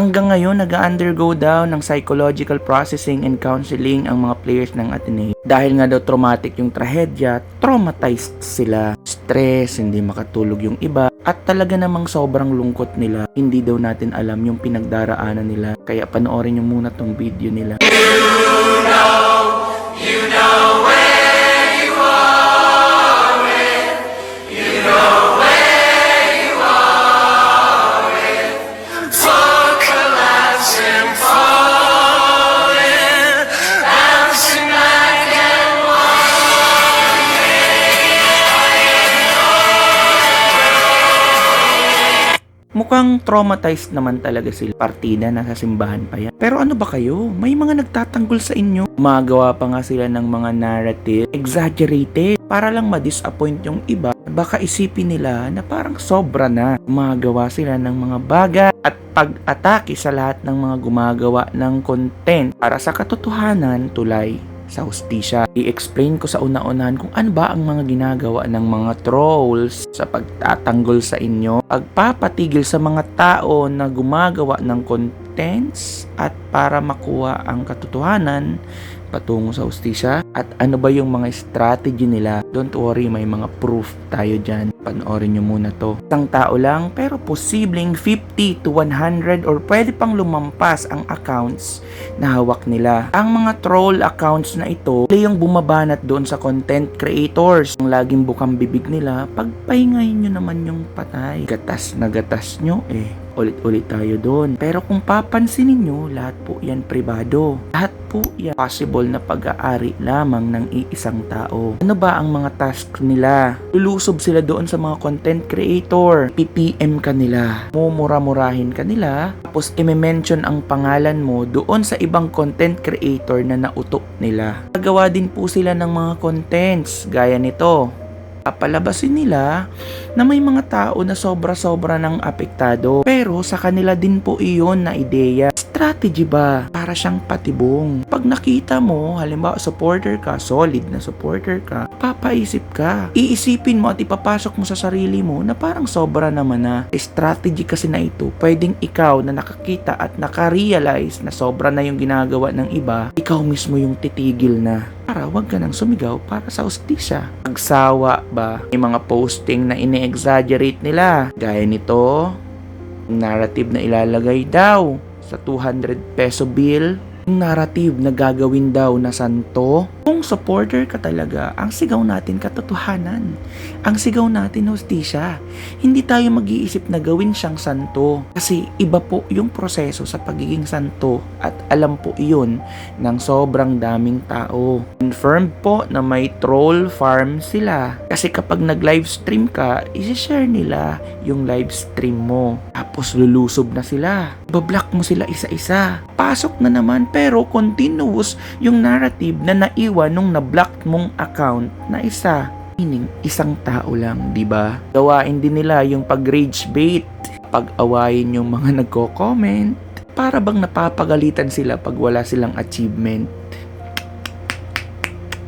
Hanggang ngayon, nag-undergo daw ng psychological processing and counseling ang mga players ng Ateneo. Dahil nga daw traumatic yung trahedya, traumatized sila. Stress, hindi makatulog yung iba, at talaga namang sobrang lungkot nila. Hindi daw natin alam yung pinagdaraanan nila. Kaya panoorin nyo muna tong video nila. You know where you are with, you know where you are with, for collapsing, falling, bouncing back and Mukhang traumatized naman talaga sila. Partida, nasa simbahan pa yan. Pero ano ba kayo? May mga nagtatanggol sa inyo. Gumagawa pa nga sila ng mga narrative, exaggerated, para lang ma-disappoint yung iba. Baka isipin nila na parang sobra na. Gumagawa sila ng mga bagay at pag-atake sa lahat ng mga gumagawa ng content para sa katotohanan tulay sa hustisya. I-explain ko sa una-unahan kung ano ba ang mga ginagawa ng mga trolls sa pagtatanggol sa inyo, pagpapatigil sa mga tao na gumagawa ng contents at para makuha ang katotohanan patungo sa hustisya, at ano ba yung mga strategy nila. Don't worry, may mga proof tayo dyan. Panoorin nyo muna to. Isang tao lang, pero posibleng 50 to 100 or pwede pang lumampas ang accounts na hawak nila. Ang mga troll accounts na ito, yung bumabanat doon sa content creators. Ang laging bukang bibig nila, pagpahingahin nyo naman yung patay. Gatas na gatas nyo ulit-ulit tayo doon. Pero kung papansinin nyo, lahat po yan pribado. Lahat po yan possible na pag-aari lamang ng iisang tao. Ano ba ang mga task nila? Lulusob sila doon sa mga content creator. PPM ka nila. Mumura-murahin ka nila. Tapos i-mention ang pangalan mo doon sa ibang content creator na nauto nila. Gagawa din po sila ng mga contents gaya nito. Papalabasin nila na may mga tao na sobra-sobra ng apektado. Pero sa kanila din po iyon na ideya. Strategy ba? Para siyang patibong. Pag nakita mo, halimbawa supporter ka, solid na supporter ka, papaisip ka. Iisipin mo at ipapasok mo sa sarili mo na parang sobra naman na. Strategy kasi na ito, pwedeng ikaw na nakakita at nakarealize na sobra na yung ginagawa ng iba, ikaw mismo yung titigil na. Para wag ka nang sumigaw para sa hustisya. Pagsawa ba? May mga posting na ini-exaggerate nila. Gaya nito, narrative na ilalagay daw sa 200 peso bill, yung narrative na gagawin daw na santo. Kung supporter ka talaga, ang sigaw natin katotohanan. Ang sigaw natin hustisya. Hindi tayo mag-iisip na gawin siyang santo. Kasi iba po yung proseso sa pagiging santo at alam po iyon ng sobrang daming tao. Confirmed po na may troll farm sila. Kasi kapag nag-live stream ka, isi-share nila yung live stream mo. Tapos lulusob na sila. Bablock mo sila isa-isa. Pasok na naman pero continuous yung narrative na naiwan nung na-block mong account na isa. Meaning, isang tao lang, di ba? Gawain din nila yung pag-rage bait, pag-awayin yung mga nagko-comment, para bang napapagalitan sila pag wala silang achievement.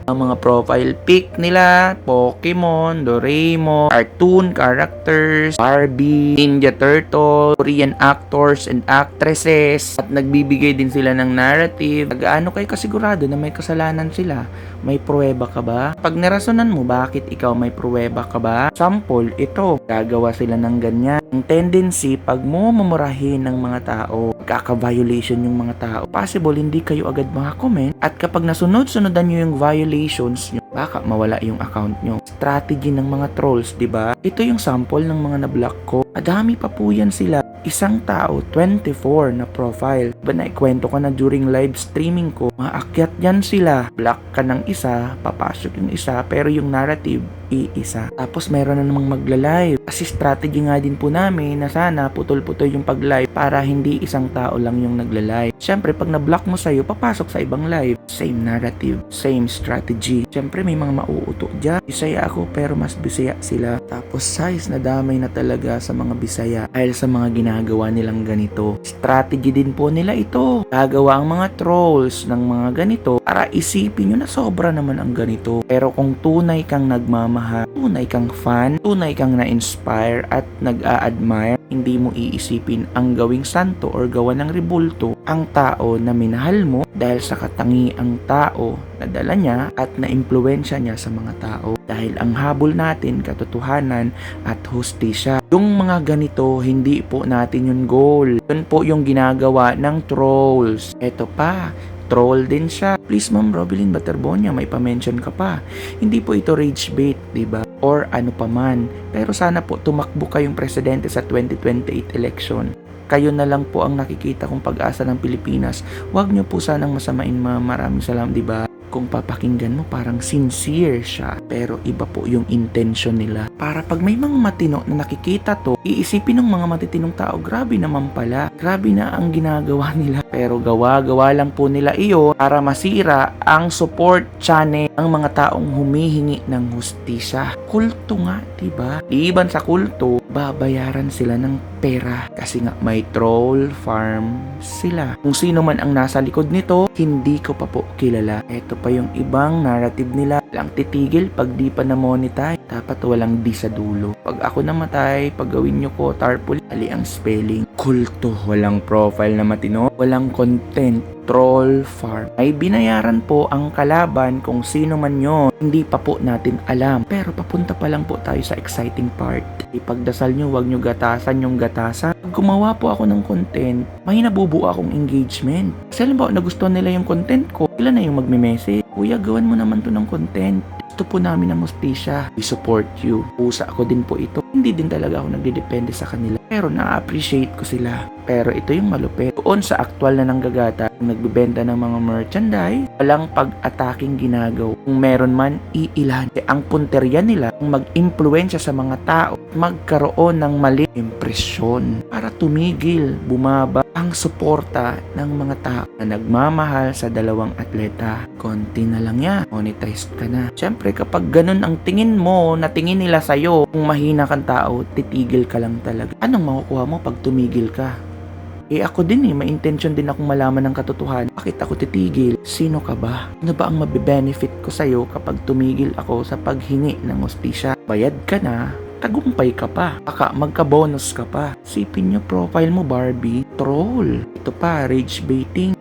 Ang mga profile pic nila, Pokemon, Doraemon, cartoon characters, Barbie, Ninja Turtle, Korean actors and actresses, at nagbibigay din sila ng narrative. Gaano kayo kasigurado na may kasalanan sila? May pruweba ka ba? Pag narasonan mo bakit ikaw may pruweba ka ba? Sample, ito, gagawa sila ng ganyan. Ang tendency, pag mo mamurahin ng mga tao, kaka-violation yung mga tao, possible hindi kayo agad makakomment, at kapag nasunod-sunodan nyo yung violations nyo, baka mawala yung account nyo. Strategy ng mga trolls, di ba? Ito yung sample ng mga na-block ko. Adami pa po yan sila. Isang tao, 24 na profile. Diba naikwento ko na during live streaming ko, maakyat yan sila. Block ka ng isa, papasok yung isa, pero yung narrative, iisa. Tapos meron na namang magla-live. Kasi strategy nga din po namin na sana putol-putol yung pag-live para hindi isang tao lang yung nagla-live. Siyempre, pag na-block mo sa'yo, papasok sa ibang live. Same narrative, same strategy. Siyempre, may mga mauuto dyan. Bisaya ako, pero mas Bisaya sila. Tapos size na damay na talaga sa mga Bisaya dahil sa mga ginagawa nilang ganito. Strategy din po nila ito. Gagawa ang mga trolls ng mga ganito para isipin nyo na sobra naman ang ganito. Pero kung tunay kang nagmamahal nagmamahal, tunay kang fan, tunay kang na-inspire at nag-a-admire, hindi mo iisipin ang gawing santo or gawa ng rebulto ang tao na minahal mo dahil sa katangiang tao na dala niya at na-impluwensya niya sa mga tao. Dahil ang habol natin, katotohanan at hustisya. Yung mga ganito, hindi po natin yung goal. Yun po yung ginagawa ng trolls. Eto pa, troll din siya. Please Ma'am Robilyn Baterbonia, may pa-mention ka pa. Hindi po ito rage bait, diba? Or ano pa man. Pero sana po tumakbo kayong presidente sa 2028 election. Kayo na lang po ang nakikita kong pag-asa ng Pilipinas. Huwag nyo po sanang masamain, ma'am. Maraming salamat, diba? Kung papakinggan mo, parang sincere siya. Pero iba po yung intention nila. Para pag may mga matino na nakikita to, iisipin ng mga matitinong tao, grabe naman pala. Grabe na ang ginagawa nila. Pero gawa-gawa lang po nila iyo para masira ang support channel ng mga taong humihingi ng hustisya. Kulto nga, diba? Iban sa kulto, babayaran sila ng pera. Kasi nga may troll farm sila. Kung sino man ang nasa likod nito, hindi ko pa po kilala. Ito pa yung ibang narrative nila. Lang titigil pag di pa na-monetize. Dapat walang di sa dulo. Pag ako namatay, pag gawin nyo ko tarpaulin, ali ang spelling. Kulto, walang profile na matino, walang content, troll farm. Ay binayaran po ang kalaban kung sino man yon. Hindi pa po natin alam. Pero papunta pa lang po tayo sa exciting part. Ipagdasal nyo, wag nyo gatasan yung gatasan. Pag gumawa po ako ng content, may nabubuo akong engagement. Kasi alam ba, nagustuhan nila yung content ko. Sila na yung magme-message. Kuya, gawan mo naman to ng content. Gusto po namin ng hustisya. We support you. Pusa ko din po ito. Hindi din talaga ako nagdidepende sa kanila. Pero na-appreciate ko sila. Pero ito yung malupit. Doon sa aktual na nanggagata, nagbebenta ng mga merchandise, walang pag-ataking ginagaw. Kung meron man, iilan. Ang punterya nila, mag-impluensya sa mga tao, magkaroon ng mali impresyon para tumigil, bumaba ang suporta ng mga tao na nagmamahal sa dalawang atleta. Konti na lang yan, monetized ka na. Siyempre, kapag ganun ang tingin mo, na tingin nila sa'yo, kung mahina kang tao, titigil ka lang talaga. Anong makukuha mo pag tumigil ka? Ako din may intention din akong malaman ng katotohanan. Bakit ako titigil? Sino ka ba? Ano ba ang mabe-benefit ko sa'yo kapag tumigil ako sa paghingi ng hustisya? Bayad ka na, tagumpay ka pa. Baka magka-bonus ka pa. Sipin nyo profile mo, Barbie. Troll. Ito pa, rage baiting.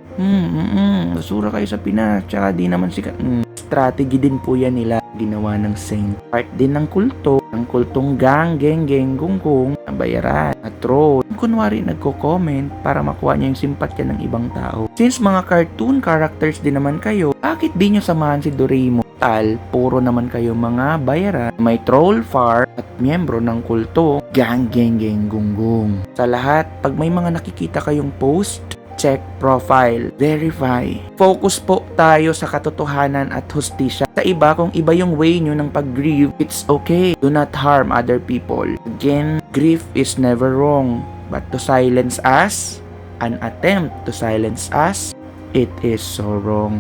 Basura kayo sa Pinas. Tsaka di naman sikat. Strategy din po yan nila. Ginawa ng saint. Part din ng kulto. Ang kultong gang, geng, gung, bayaran. At troll. Kunwari nagko-comment para makuha niya yung simpatya ng ibang tao. Since mga cartoon characters din naman kayo, bakit di nyo samahan si Doraemon? Puro naman kayo mga bayaran, may troll farm at miyembro ng kulto, gang, gung. Sa lahat, pag may mga nakikita kayong post, check profile, verify. Focus po tayo sa katotohanan at hustisya. Sa iba, kung iba yung way nyo ng pag-grieve, it's okay. Do not harm other people. Again, grief is never wrong. But to silence us, an attempt to silence us, it is so wrong.